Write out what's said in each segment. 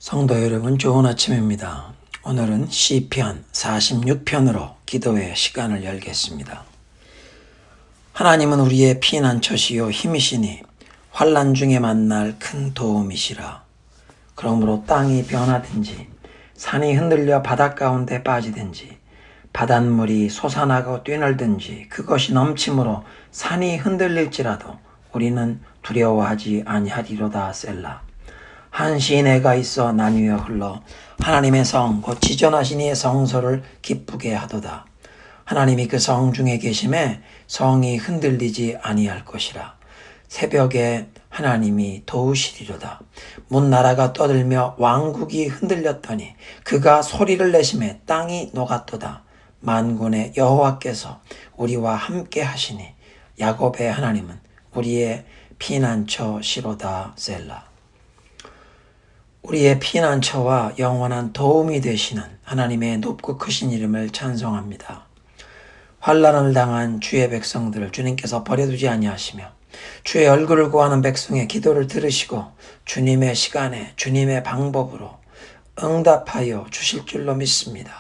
성도 여러분, 좋은 아침입니다. 오늘은 시편 46편으로 기도의 시간을 열겠습니다. 하나님은 우리의 피난처시요 힘이시니 환난 중에 만날 큰 도움이시라. 그러므로 땅이 변하든지 산이 흔들려 바닷 가운데 빠지든지 바닷물이 솟아나고 뛰놀든지 그것이 넘침으로 산이 흔들릴지라도 우리는 두려워하지 아니하리로다. 셀라. 한 시내가 있어 나뉘어 흘러 하나님의 성 곧 지존하신 이의 성소를 기쁘게 하도다. 하나님이 그 성 중에 계심에 성이 흔들리지 아니할 것이라. 새벽에 하나님이 도우시리로다. 문나라가 떠들며 왕국이 흔들렸더니 그가 소리를 내심에 땅이 녹았도다. 만군의 여호와께서 우리와 함께 하시니 야곱의 하나님은 우리의 피난처시로다. 셀라. 우리의 피난처와 영원한 도움이 되시는 하나님의 높고 크신 이름을 찬송합니다. 환난을 당한 주의 백성들을 주님께서 버려두지 아니하시며 주의 얼굴을 구하는 백성의 기도를 들으시고 주님의 시간에 주님의 방법으로 응답하여 주실 줄로 믿습니다.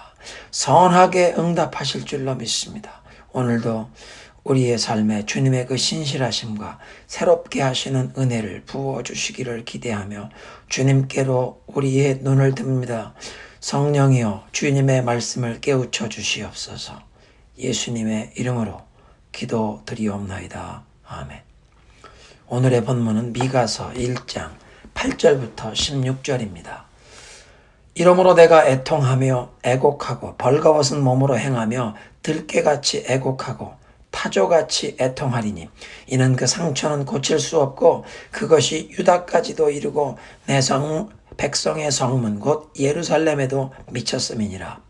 선하게 응답하실 줄로 믿습니다. 오늘도 우리의 삶에 주님의 그 신실하심과 새롭게 하시는 은혜를 부어주시기를 기대하며 주님께로 우리의 눈을 듭니다. 성령이여 주님의 말씀을 깨우쳐 주시옵소서. 예수님의 이름으로 기도드리옵나이다. 아멘. 오늘의 본문은 미가서 1장 8절부터 16절입니다. 이러므로 내가 애통하며 애곡하고 벌거벗은 몸으로 행하며 들깨같이 애곡하고 타조같이 애통하리니 이는 그 상처는 고칠 수 없고 그것이 유다까지도 이르고 내 백성의 성문 곧 예루살렘에도 미쳤음이니라.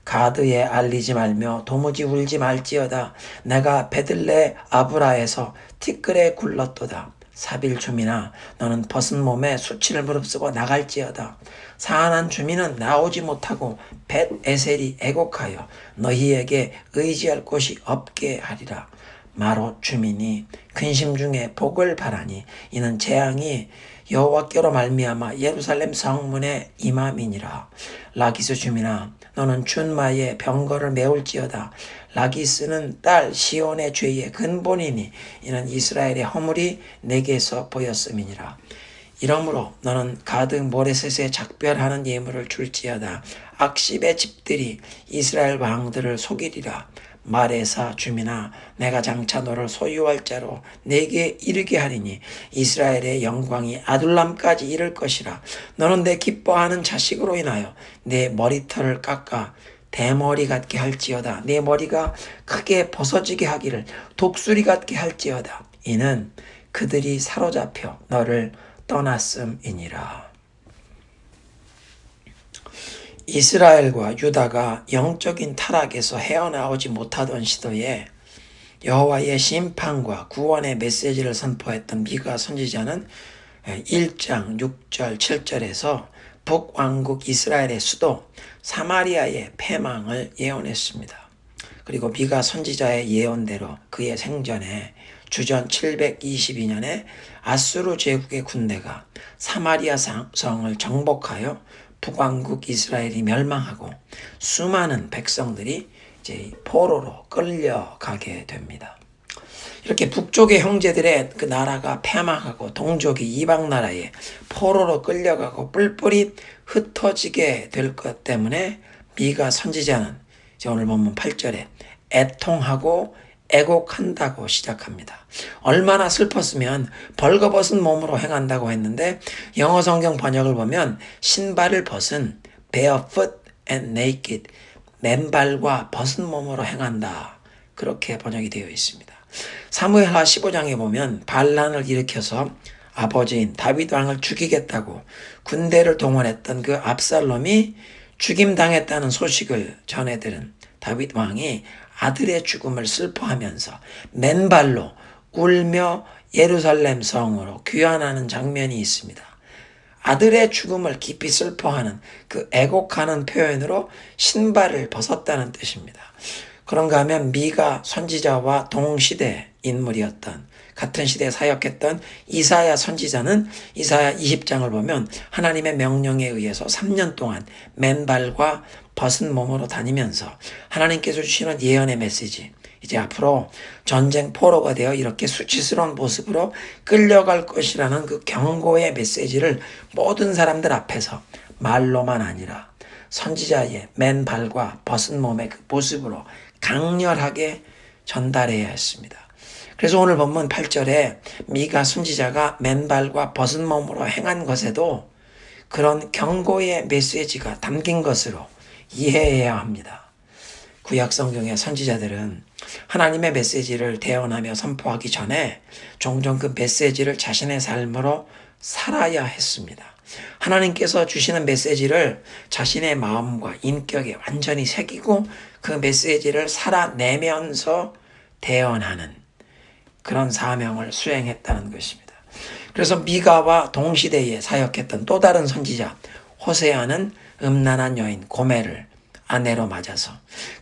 가드에 알리지 말며 도무지 울지 말지어다. 내가 베들레 아브라에서 티끌에 굴렀도다. 사빌 주민아 너는 벗은 몸에 수치를 무릅쓰고 나갈지어다. 사안한 주민은 나오지 못하고 벳 에셀이 애곡하여 너희에게 의지할 곳이 없게 하리라. 마롯 주민이 근심 중에 복을 바라니 이는 재앙이 여호와께로 말미암아 예루살렘 성문에 임함이니라. 라기스 주민아 너는 준마의 병거를 메울지어다. 라기스는 딸 시온의 죄의 근본이니 이는 이스라엘의 허물이 내게서 보였음이니라. 이러므로 너는 가드 모레셋에 작별하는 예물을 줄지어다. 악십의 집들이 이스라엘 왕들을 속이리라. 마레사 주민아 내가 장차 너를 소유할 자로 내게 이르게 하리니 이스라엘의 영광이 아둘람까지 이를 것이라. 너는 내 기뻐하는 자식으로 인하여 내 머리털을 깎아 대머리 같게 할지어다. 내 머리가 크게 벗어지게 하기를 독수리 같게 할지어다. 이는 그들이 사로잡혀 너를 떠났음이니라. 이스라엘과 유다가 영적인 타락에서 헤어나오지 못하던 시도에 여호와의 심판과 구원의 메시지를 선포했던 미가 선지자는 1장 6절 7절에서 북왕국 이스라엘의 수도 사마리아의 패망을 예언했습니다. 그리고 미가 선지자의 예언대로 그의 생전에 주전 722년에 아수르 제국의 군대가 사마리아 성을 정복하여 북왕국 이스라엘이 멸망하고 수많은 백성들이 이제 포로로 끌려가게 됩니다. 이렇게 북쪽의 형제들의 그 나라가 패망하고 동족이 이방 나라에 포로로 끌려가고 뿔뿔이 흩어지게 될 것 때문에 미가 선지자는 오늘 본문 8절에 애통하고 애곡한다고 시작합니다. 얼마나 슬펐으면 벌거벗은 몸으로 행한다고 했는데 영어 성경 번역을 보면 신발을 벗은 barefoot and naked 맨발과 벗은 몸으로 행한다. 그렇게 번역이 되어 있습니다. 사무엘하 15장에 보면 반란을 일으켜서 아버지인 다윗 왕을 죽이겠다고 군대를 동원했던 그 압살롬이 죽임당했다는 소식을 전해들은 다윗 왕이 아들의 죽음을 슬퍼하면서 맨발로 울며 예루살렘 성으로 귀환하는 장면이 있습니다. 아들의 죽음을 깊이 슬퍼하는 그 애곡하는 표현으로 신발을 벗었다는 뜻입니다. 그런가 하면 미가 선지자와 동시대 인물이었던, 같은 시대에 사역했던 이사야 선지자는 이사야 20장을 보면 하나님의 명령에 의해서 3년 동안 맨발과 벗은 몸으로 다니면서 하나님께서 주시는 예언의 메시지, 이제 앞으로 전쟁 포로가 되어 이렇게 수치스러운 모습으로 끌려갈 것이라는 그 경고의 메시지를 모든 사람들 앞에서 말로만 아니라 선지자의 맨발과 벗은 몸의 그 모습으로 강렬하게 전달해야 했습니다. 그래서 오늘 본문 8절에 미가 선지자가 맨발과 벗은 몸으로 행한 것에도 그런 경고의 메시지가 담긴 것으로 이해해야 합니다. 구약 성경의 선지자들은 하나님의 메시지를 대언하며 선포하기 전에 종종 그 메시지를 자신의 삶으로 살아야 했습니다. 하나님께서 주시는 메시지를 자신의 마음과 인격에 완전히 새기고 그 메시지를 살아내면서 대언하는 그런 사명을 수행했다는 것입니다. 그래서 미가와 동시대에 사역했던 또 다른 선지자 호세아는 음란한 여인 고멜을 아내로 맞아서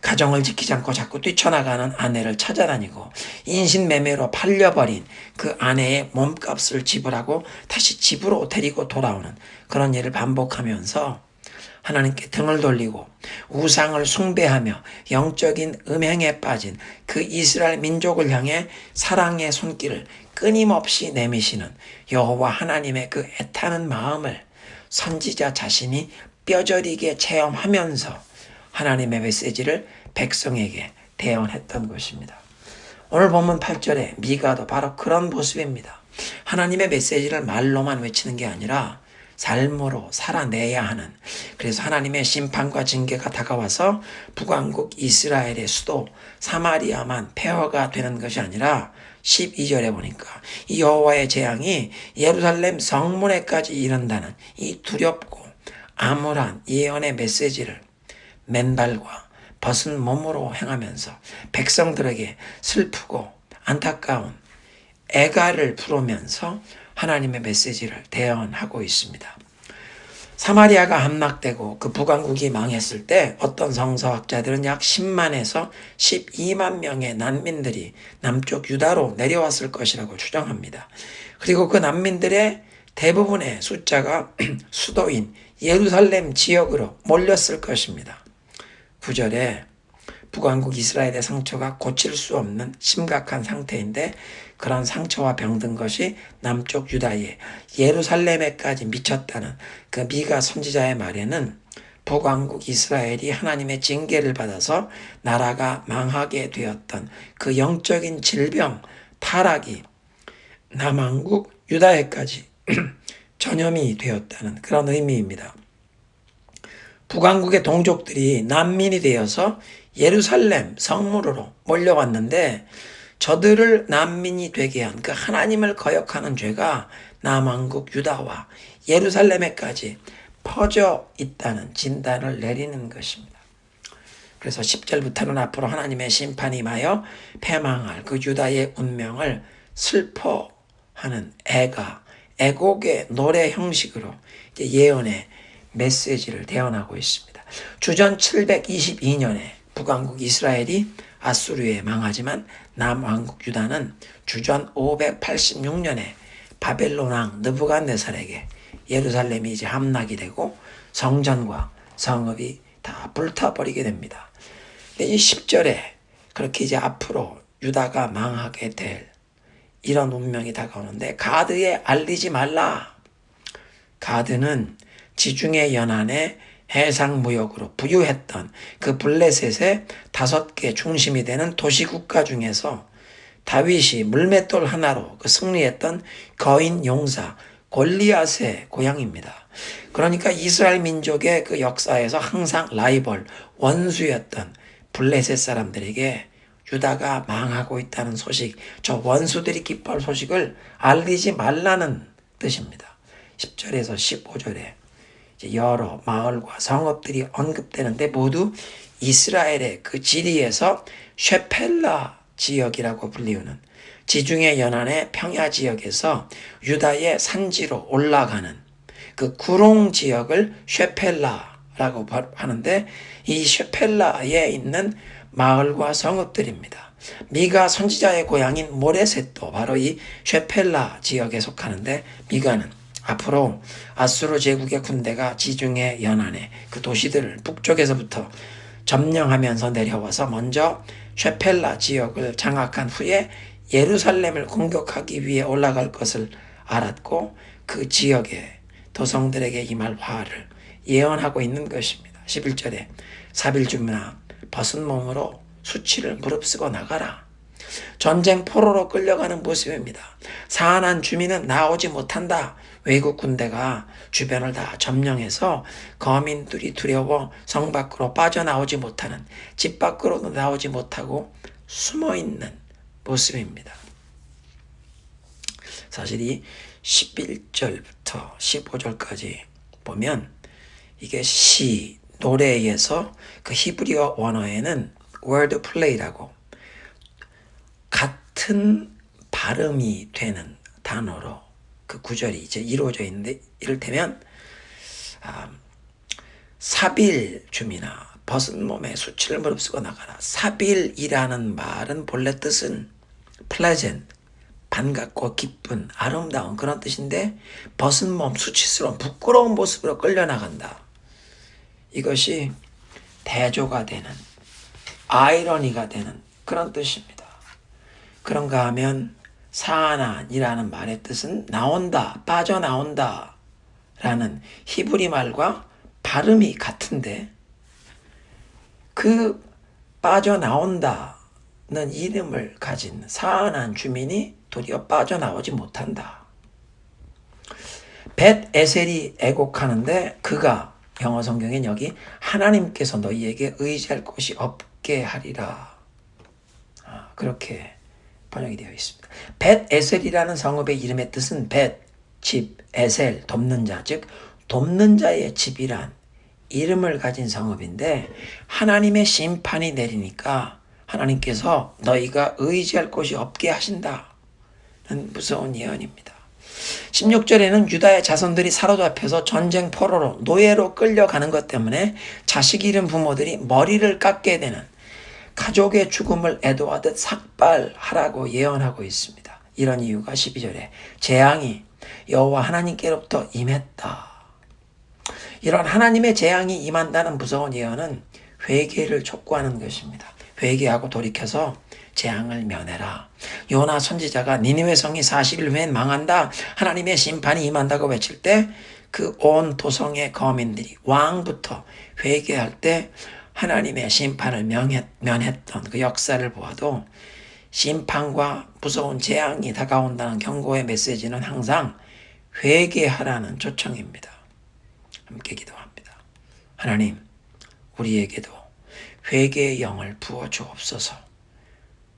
가정을 지키지 않고 자꾸 뛰쳐나가는 아내를 찾아다니고 인신매매로 팔려버린 그 아내의 몸값을 지불하고 다시 집으로 데리고 돌아오는 그런 일을 반복하면서 하나님께 등을 돌리고 우상을 숭배하며 영적인 음행에 빠진 그 이스라엘 민족을 향해 사랑의 손길을 끊임없이 내미시는 여호와 하나님의 그 애타는 마음을 선지자 자신이 뼈저리게 체험하면서 하나님의 메시지를 백성에게 대언했던 것입니다. 오늘 본문 8절에 미가도 바로 그런 모습입니다. 하나님의 메시지를 말로만 외치는 게 아니라 삶으로 살아내야 하는, 그래서 하나님의 심판과 징계가 다가와서 북왕국 이스라엘의 수도 사마리아만 폐허가 되는 것이 아니라 12절에 보니까 이 여호와의 재앙이 예루살렘 성문에까지 이른다는 이 두렵고 암울한 예언의 메시지를 맨발과 벗은 몸으로 행하면서 백성들에게 슬프고 안타까운 애가를 부르면서 하나님의 메시지를 대언하고 있습니다. 사마리아가 함락되고 그 북왕국이 망했을 때 어떤 성서학자들은 약 10만에서 12만 명의 난민들이 남쪽 유다로 내려왔을 것이라고 추정합니다. 그리고 그 난민들의 대부분의 숫자가 수도인 예루살렘 지역으로 몰렸을 것입니다. 9절에 북왕국 이스라엘의 상처가 고칠 수 없는 심각한 상태인데 그런 상처와 병든 것이 남쪽 유다의 예루살렘에까지 미쳤다는 그 미가 선지자의 말에는 북왕국 이스라엘이 하나님의 징계를 받아서 나라가 망하게 되었던 그 영적인 질병, 타락이 남왕국 유다에까지 전염이 되었다는 그런 의미입니다. 북왕국의 동족들이 난민이 되어서 예루살렘 성문으로 몰려왔는데 저들을 난민이 되게 한 그 하나님을 거역하는 죄가 남왕국 유다와 예루살렘에까지 퍼져 있다는 진단을 내리는 것입니다. 그래서 10절부터는 앞으로 하나님의 심판이 임하여 패망할 그 유다의 운명을 슬퍼하는 애곡의 노래 형식으로 이제 예언의 메시지를 대언하고 있습니다. 주전 722년에 북왕국 이스라엘이 아수르에 망하지만 남왕국 유다는 주전 586년에 바벨론 왕 느부갓네살에게 예루살렘이 이제 함락이 되고 성전과 성읍이 다 불타버리게 됩니다. 이 10절에 그렇게 이제 앞으로 유다가 망하게 될 이런 운명이 다가오는데 가드에 알리지 말라. 가드는 지중해 연안에 해상무역으로 부유했던 그 블레셋의 5개 중심이 되는 도시국가 중에서 다윗이 물맷돌 하나로 그 승리했던 거인 용사 골리앗의 고향입니다. 그러니까 이스라엘 민족의 그 역사에서 항상 라이벌, 원수였던 블레셋 사람들에게 유다가 망하고 있다는 소식, 저 원수들이 기뻐할 소식을 알리지 말라는 뜻입니다. 10절에서 15절에 여러 마을과 성읍들이 언급되는데 모두 이스라엘의 그 지리에서 쉐펠라 지역이라고 불리우는 지중해 연안의 평야 지역에서 유다의 산지로 올라가는 그 구롱 지역을 쉐펠라라고 하는데 이 쉐펠라에 있는 마을과 성읍들입니다. 미가 선지자의 고향인 모레셋도 바로 이 쉐펠라 지역에 속하는데, 미가는 앞으로 아수르 제국의 군대가 지중해 연안의 그 도시들을 북쪽에서부터 점령하면서 내려와서 먼저 쉐펠라 지역을 장악한 후에 예루살렘을 공격하기 위해 올라갈 것을 알았고, 그 지역의 도성들에게 임할 화를 예언하고 있는 것입니다. 11절에 사빌주나 벗은 몸으로 수치를 무릅쓰고 나가라. 전쟁 포로로 끌려가는 모습입니다. 사안한 주민은 나오지 못한다. 외국 군대가 주변을 다 점령해서 거민들이 두려워 성 밖으로 빠져나오지 못하는, 집 밖으로도 나오지 못하고 숨어있는 모습입니다. 사실 이 11절부터 15절까지 보면 이게 시, 노래에서 그 히브리어 원어에는 word play라고 같은 발음이 되는 단어로 그 구절이 이제 이루어져 있는데, 이를테면 사빌 주민아 벗은 몸에 수치를 무릅쓰고 나가라. 사빌이라는 말은 본래 뜻은 pleasant, 반갑고 기쁜, 아름다운 그런 뜻인데, 벗은 몸, 수치스러운 부끄러운 모습으로 끌려나간다. 이것이 대조가 되는, 아이러니가 되는 그런 뜻입니다. 그런가 하면 사안이라는 말의 뜻은 나온다, 빠져나온다 라는 히브리 말과 발음이 같은데, 그 빠져나온다는 이름을 가진 사안한 주민이 도리어 빠져나오지 못한다. 벳 에셀이 애곡하는데, 그가 영어 성경엔 여기 하나님께서 너희에게 의지할 곳이 없게 하리라, 그렇게 번역이 되어 있습니다. 벳 에셀이라는 성읍의 이름의 뜻은 벳, 집, 에셀, 돕는 자, 즉 돕는 자의 집이란 이름을 가진 성읍인데, 하나님의 심판이 내리니까 하나님께서 너희가 의지할 곳이 없게 하신다는 무서운 예언입니다. 16절에는 유다의 자손들이 사로잡혀서 전쟁 포로로 노예로 끌려가는 것 때문에 자식 잃은 부모들이 머리를 깎게 되는, 가족의 죽음을 애도하듯 삭발하라고 예언하고 있습니다. 이런 이유가 12절에 재앙이 여호와 하나님께로부터 임했다. 이런 하나님의 재앙이 임한다는 무서운 예언은 회개를 촉구하는 것입니다. 회개하고 돌이켜서 재앙을 면해라. 요나 선지자가 니느웨 성이 40일 후엔 망한다, 하나님의 심판이 임한다고 외칠 때 그 온 도성의 거민들이 왕부터 회개할 때 하나님의 심판을 면했던 그 역사를 보아도, 심판과 무서운 재앙이 다가온다는 경고의 메시지는 항상 회개하라는 초청입니다. 함께 기도합니다. 하나님, 우리에게도 회개의 영을 부어 주옵소서.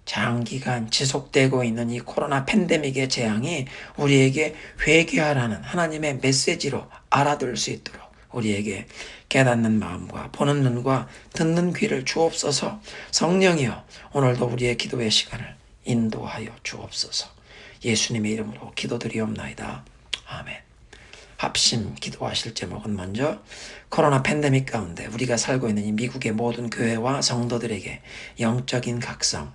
장기간 지속되고 있는 이 코로나 팬데믹의 재앙이 우리에게 회개하라는 하나님의 메시지로 알아들 수 있도록 우리에게 깨닫는 마음과 보는 눈과 듣는 귀를 주옵소서. 성령이여, 오늘도 우리의 기도의 시간을 인도하여 주옵소서. 예수님의 이름으로 기도드리옵나이다. 아멘. 합심 기도하실 제목은 먼저 코로나 팬데믹 가운데 우리가 살고 있는 이 미국의 모든 교회와 성도들에게 영적인 각성,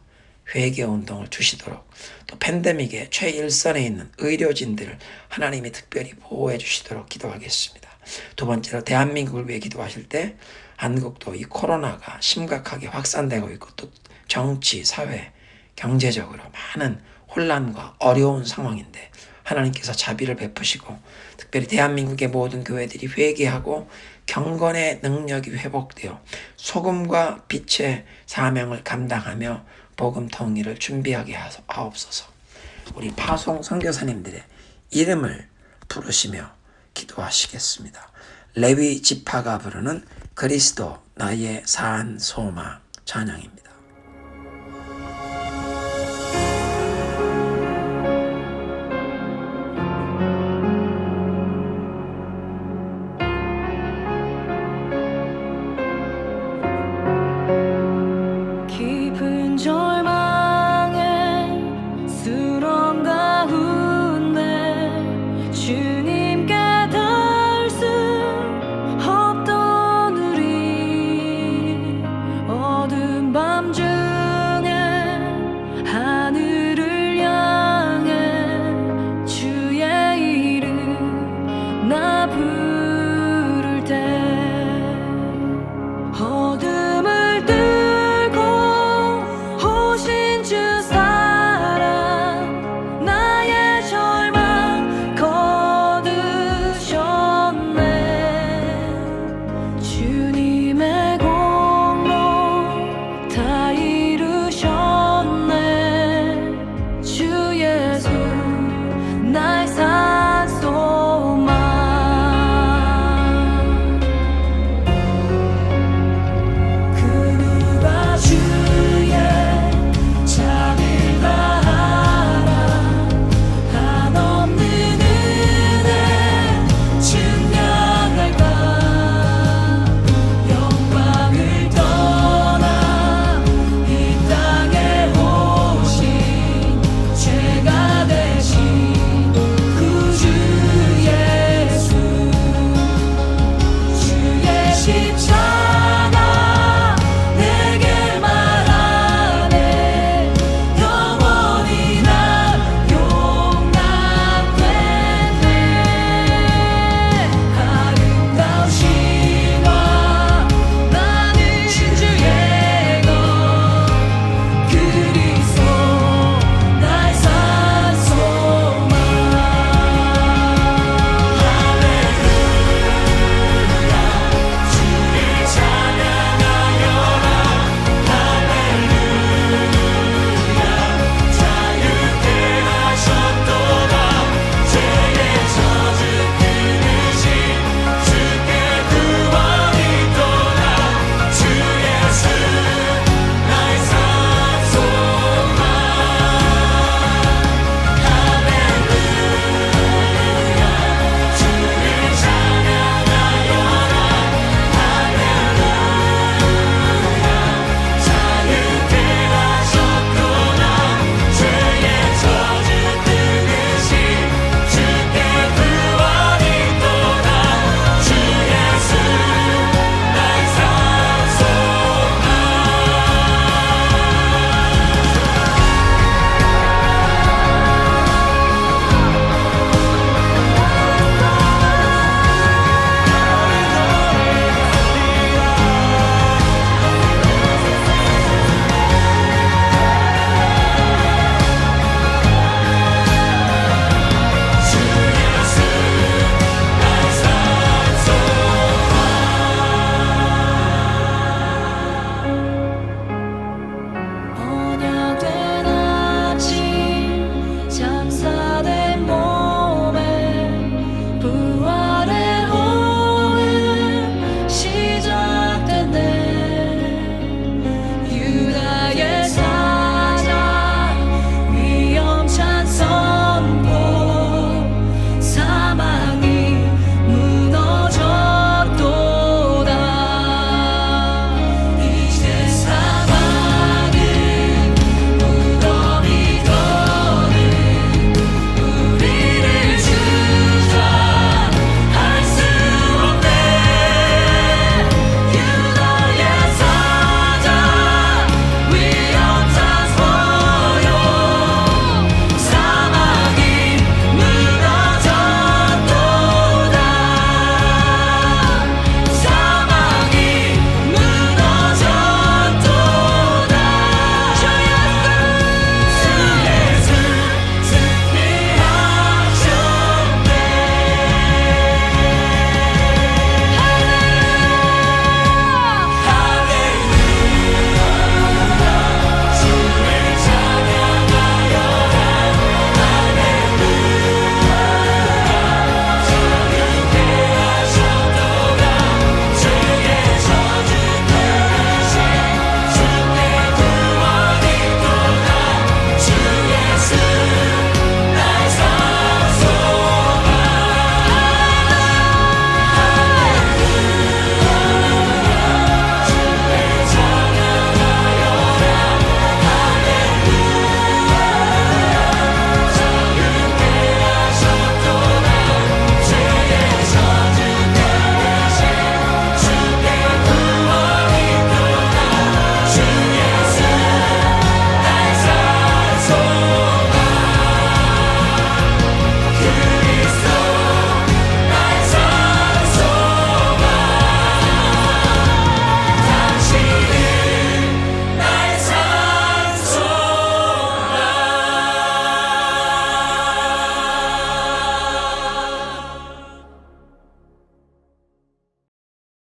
회개운동을 주시도록, 또 팬데믹의 최일선에 있는 의료진들을 하나님이 특별히 보호해 주시도록 기도하겠습니다. 두 번째로 대한민국을 위해 기도하실 때, 한국도 이 코로나가 심각하게 확산되고 있고 또 정치, 사회, 경제적으로 많은 혼란과 어려운 상황인데 하나님께서 자비를 베푸시고 특별히 대한민국의 모든 교회들이 회개하고 경건의 능력이 회복되어 소금과 빛의 사명을 감당하며 복음 통일을 준비하게 하옵소서. 우리 파송 선교사님들의 이름을 부르시며 기도하시겠습니다. 레위 지파가 부르는 그리스도 나의 산 소망 찬양입니다.